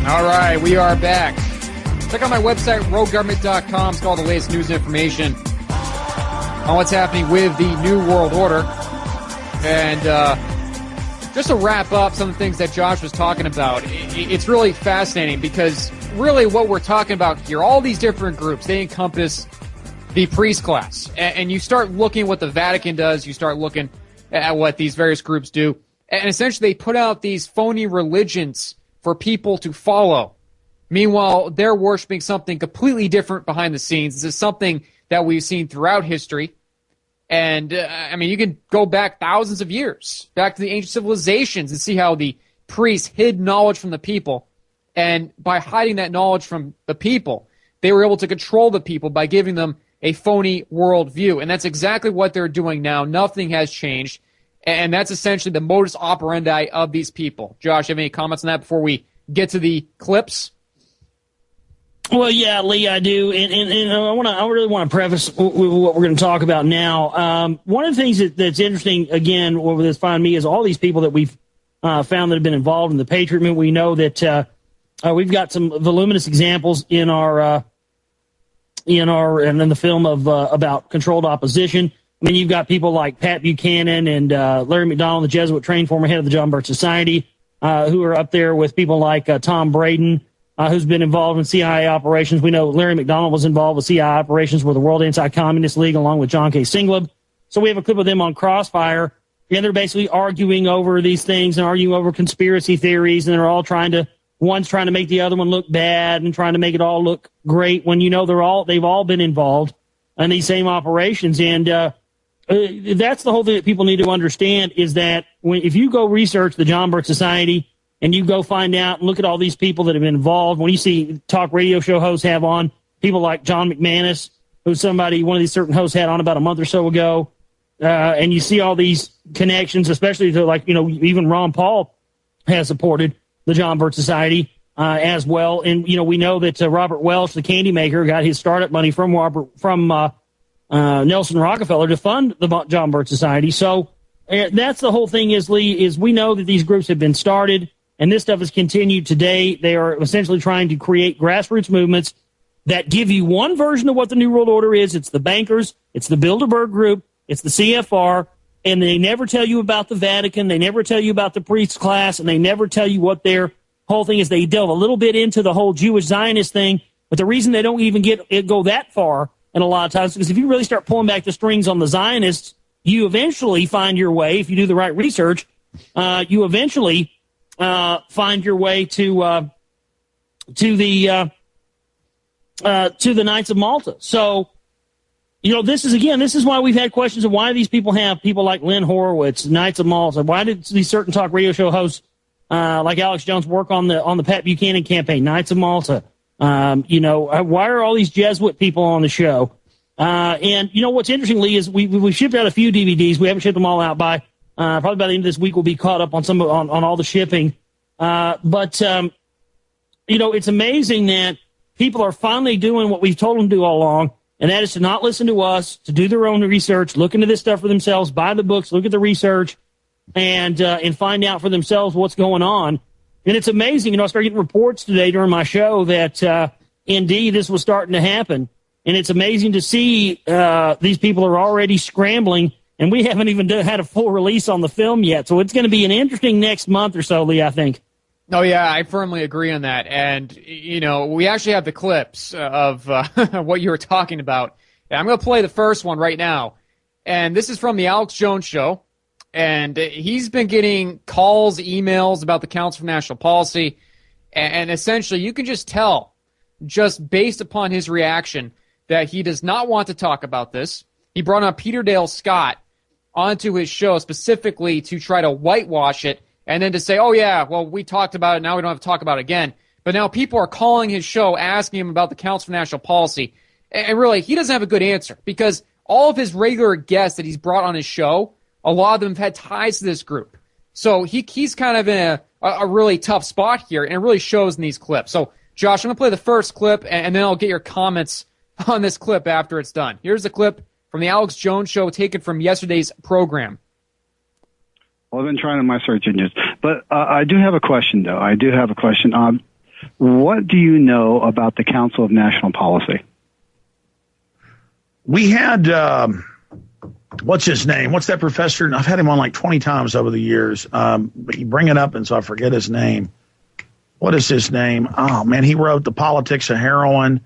All right, we are back. Check out my website, roguegovernment.com. It's all the latest news and information on what's happening with the New World Order. And just to wrap up some of the things that Josh was talking about, it's really fascinating because really what we're talking about here, all these different groups, they encompass the priest class. And you start looking at what the Vatican does, you start looking at what these various groups do, and essentially they put out these phony religions for people to follow. Meanwhile, they're worshiping something completely different behind the scenes. This is something that we've seen throughout history. And, you can go back thousands of years, back to the ancient civilizations, and see how the priests hid knowledge from the people. And by hiding that knowledge from the people, they were able to control the people by giving them a phony worldview. And that's exactly what they're doing now. Nothing has changed. And that's essentially the modus operandi of these people. Josh, you have any comments on that before we get to the clips? Well, yeah, Lee, I do, and I really want to preface what we're going to talk about now. One of the things that's interesting, again, what that's finding me is all these people that we've found that have been involved in the Patriot movement. We know that we've got some voluminous examples in our and in the film of about controlled opposition. I mean, you've got people like Pat Buchanan and Larry McDonald, the Jesuit trained former head of the John Birch Society, who are up there with people like Tom Braden, who's been involved in CIA operations. We know Larry McDonald was involved with CIA operations with the World Anti-Communist League along with John K. Singleb. So we have a clip of them on Crossfire, and they're basically arguing over these things and arguing over conspiracy theories, and they're all one's trying to make the other one look bad and trying to make it all look great when they've all been involved in these same operations. And that's the whole thing that people need to understand is that if you go research the John Birch Society and you go find out and look at all these people that have been involved, when you see talk radio show hosts have on people like John McManus, who's one of these certain hosts had on about a month or so ago, and you see all these connections, especially to even Ron Paul has supported the John Birch Society as well. And, we know that Robert Welch, the candy maker, got his startup money from Nelson Rockefeller to fund the John Birch Society. So that's the whole thing Lee, is we know that these groups have been started, and this stuff has continued today. They are essentially trying to create grassroots movements that give you one version of what the New World Order is. It's the bankers, it's the Bilderberg Group, it's the CFR, and they never tell you about the Vatican, they never tell you about the priest class, and they never tell you what their whole thing is. They delve a little bit into the whole Jewish Zionist thing, but the reason they don't even go that far and a lot of times, because if you really start pulling back the strings on the Zionists, you eventually find your way, if you do the right research, you eventually find your way to the Knights of Malta. So, this is why we've had questions of why these people have people like Lynn Horowitz, Knights of Malta. Why did these certain talk radio show hosts like Alex Jones work on the Pat Buchanan campaign, Knights of Malta? Why are all these Jesuit people on the show? And what's interesting, Lee, is we shipped out a few DVDs. We haven't shipped them all out by probably by the end of this week. We'll be caught up on on all the shipping. But it's amazing that people are finally doing what we've told them to do all along, and that is to not listen to us, to do their own research, look into this stuff for themselves, buy the books, look at the research, and find out for themselves what's going on. And it's amazing, I started getting reports today during my show that indeed this was starting to happen. And it's amazing to see these people are already scrambling, and we haven't even had a full release on the film yet. So it's going to be an interesting next month or so, Lee, I think. Oh, yeah, I firmly agree on that. And, we actually have the clips of what you were talking about. And I'm going to play the first one right now. And this is from the Alex Jones Show. And he's been getting calls, emails about the Council for National Policy. And essentially, you can just tell, just based upon his reaction, that he does not want to talk about this. He brought on Peter Dale Scott onto his show specifically to try to whitewash it and then to say, oh, yeah, well, we talked about it. Now we don't have to talk about it again. But now people are calling his show, asking him about the Council for National Policy. And really, he doesn't have a good answer because all of his regular guests that he's brought on his show, a lot of them have had ties to this group. So he's kind of in a really tough spot here, and it really shows in these clips. So, Josh, I'm going to play the first clip, and then I'll get your comments on this clip after it's done. Here's the clip from the Alex Jones Show taken from yesterday's program. Well, I've been trying on my search engines. But I do have a question, though. What do you know about the Council of National Policy? We had, what's his name? What's that professor? I've had him on like 20 times over the years. But you bring it up and so I forget his name. What is his name? Oh, man, he wrote The Politics of Heroin.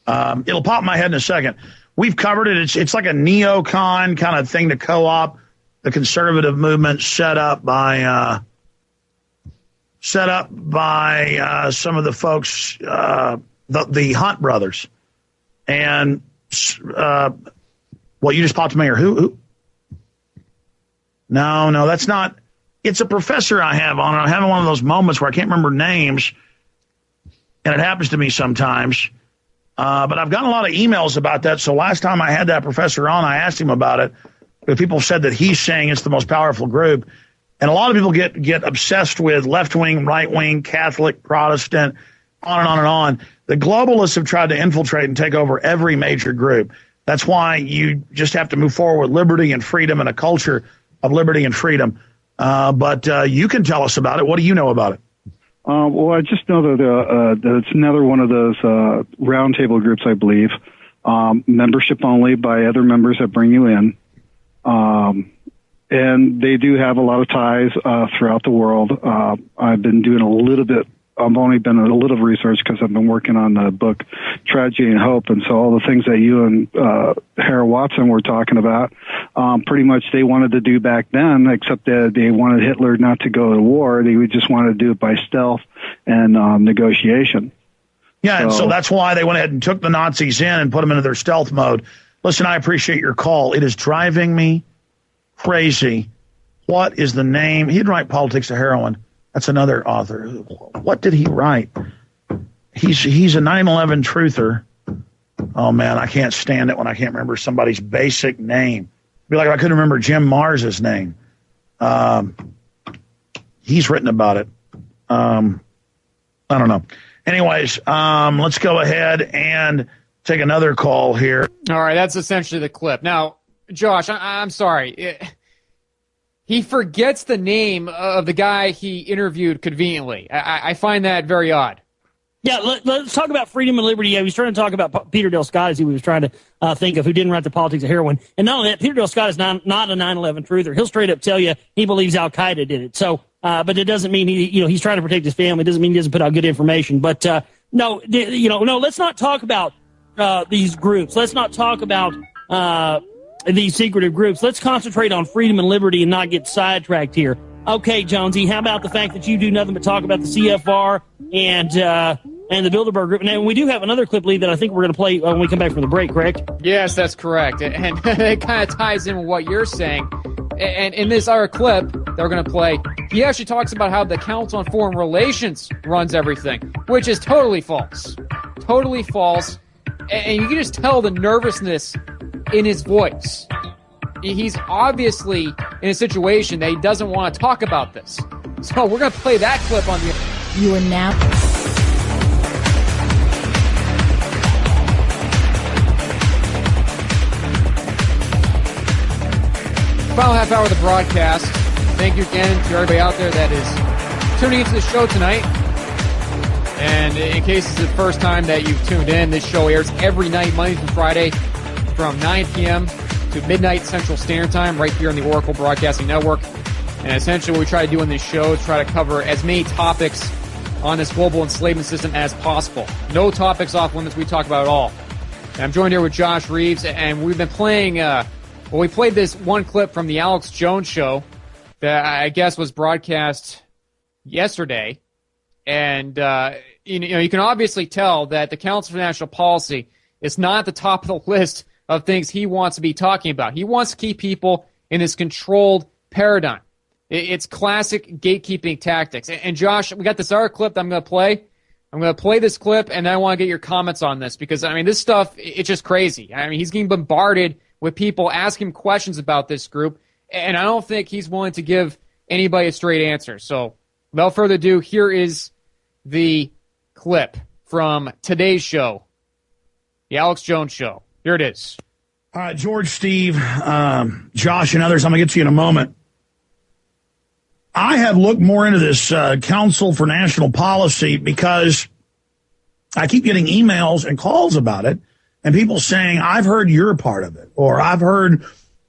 It'll pop in my head in a second. We've covered it. It's like a neocon kind of thing to co-op the conservative movement set up by some of the folks, the Hunt brothers. And, you just popped in my ear. Who? No, that's not. It's a professor I have on. I'm having one of those moments where I can't remember names, and it happens to me sometimes. But I've gotten a lot of emails about that. So last time I had that professor on, I asked him about it. But people said that he's saying it's the most powerful group. And a lot of people get obsessed with left-wing, right-wing, Catholic, Protestant, on and on and on. The globalists have tried to infiltrate and take over every major group. That's why you just have to move forward with liberty and freedom and a culture of liberty and freedom. But you can tell us about it. What do you know about it? Well, I just know that it's another one of those roundtable groups, I believe. Membership only by other members that bring you in. And they do have a lot of ties throughout the world. I've been doing a little bit. I've only been a little research because I've been working on the book Tragedy and Hope, and so all the things that you and Hara Watson were talking about, pretty much they wanted to do back then, except that they wanted Hitler not to go to war. They would just want to do it by stealth and negotiation. Yeah, and so that's why they went ahead and took the Nazis in and put them into their stealth mode. Listen, I appreciate your call. It is driving me crazy. What is the name? He'd write Politics of Heroin. That's another author. What did he write? He's a 9/11 truther. Oh, man, I can't stand it when I can't remember somebody's basic name. It'd be like if I couldn't remember Jim Mars's name. He's written about it. I don't know. Anyways, let's go ahead and take another call here. All right, that's essentially the clip. Now, Josh, I'm sorry. He forgets the name of the guy he interviewed conveniently. I find that very odd. Yeah, let's talk about freedom and liberty. Yeah, he was trying to talk about Peter Dale Scott as he was trying to think of who didn't write The Politics of Heroin. And not only that, Peter Dale Scott is not a 9/11 truther. He'll straight up tell you he believes Al-Qaeda did it. So, but it doesn't mean he's trying to protect his family. It doesn't mean he doesn't put out good information. But no, let's not talk about these groups. Let's not talk about these secretive groups. Let's concentrate on freedom and liberty and not get sidetracked here. Okay, Jonesy, how about the fact that you do nothing but talk about the CFR and the Bilderberg Group? And we do have another clip, Lee, that I think we're going to play when we come back from the break, correct? Yes, that's correct. And it kind of ties in with what you're saying. And in this other clip that we're going to play, he actually talks about how the Council on Foreign Relations runs everything, which is totally false. Totally false. And you can just tell the nervousness in his voice. He's obviously in a situation that he doesn't want to talk about this. So we're going to play that clip on the... You are now... Final half hour of the broadcast. Thank you again to everybody out there that is tuning into the show tonight. And in case it's the first time that you've tuned in, this show airs every night, Monday through Friday, from 9 p.m. to midnight Central Standard Time, right here on the Oracle Broadcasting Network. And essentially what we try to do in this show is try to cover as many topics on this global enslavement system as possible. No topics off limits we talk about at all. And I'm joined here with Josh Reeves, and we've been playing, we played this one clip from the Alex Jones show that I guess was broadcast yesterday. And, you can obviously tell that the Council for National Policy is not at the top of the list of things he wants to be talking about. He wants to keep people in this controlled paradigm. It's classic gatekeeping tactics. And Josh, we got this other clip that I'm going to play. I'm going to play this clip, and then I want to get your comments on this because, this stuff, it's just crazy. He's getting bombarded with people asking questions about this group, and I don't think he's willing to give anybody a straight answer. So, without further ado, here is the clip from today's show, the Alex Jones show. Here it is. All right, George, Steve, Josh, and others, I'm going to get to you in a moment. I have looked more into this Council for National Policy because I keep getting emails and calls about it, and people saying, I've heard you're a part of it, or I've heard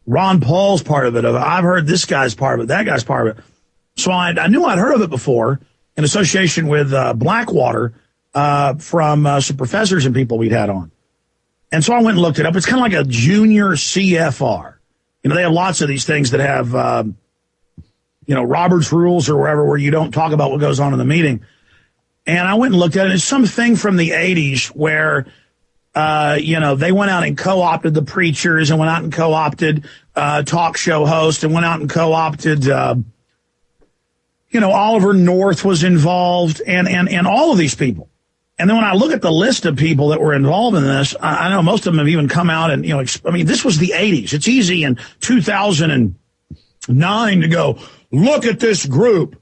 Ron Paul's part of it, or I've heard this guy's part of it, that guy's part of it. So I knew I'd heard of it before in association with Blackwater from some professors and people we'd had on. And so I went and looked it up. It's kind of like a junior CFR. You know, they have lots of these things that have, Robert's rules or wherever where you don't talk about what goes on in the meeting. And I went and looked at it. It's something from the 80s where, they went out and co-opted the preachers and went out and co-opted talk show hosts and went out and co-opted, Oliver North was involved and all of these people. And then when I look at the list of people that were involved in this, I know most of them have even come out and, this was the 80s. It's easy in 2009 to go, look at this group.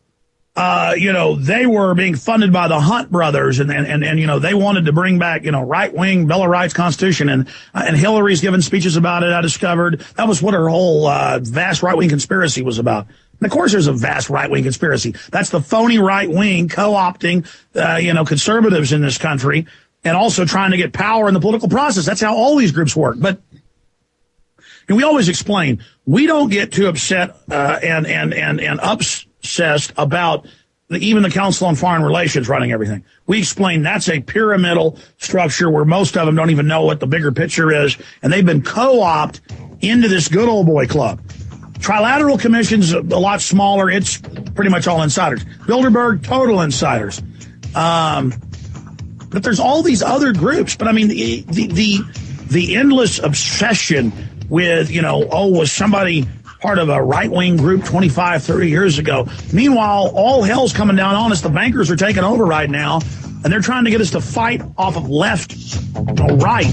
They were being funded by the Hunt brothers and they wanted to bring back, right-wing Bill of Rights Constitution and Hillary's given speeches about it. I discovered that was what her whole vast right-wing conspiracy was about. And of course there's a vast right-wing conspiracy. That's the phony right-wing co-opting, conservatives in this country and also trying to get power in the political process. That's how all these groups work. But we always explain, we don't get too upset and obsessed about even the Council on Foreign Relations running everything. We explain that's a pyramidal structure where most of them don't even know what the bigger picture is, and they've been co-opted into this good old boy club. Trilateral Commission's a lot smaller. It's pretty much all insiders. Bilderberg, total insiders. But there's all these other groups. But I mean, the endless obsession with, was somebody part of a right-wing group 25, 30 years ago. Meanwhile, all hell's coming down on us. The bankers are taking over right now, and they're trying to get us to fight off of left, right.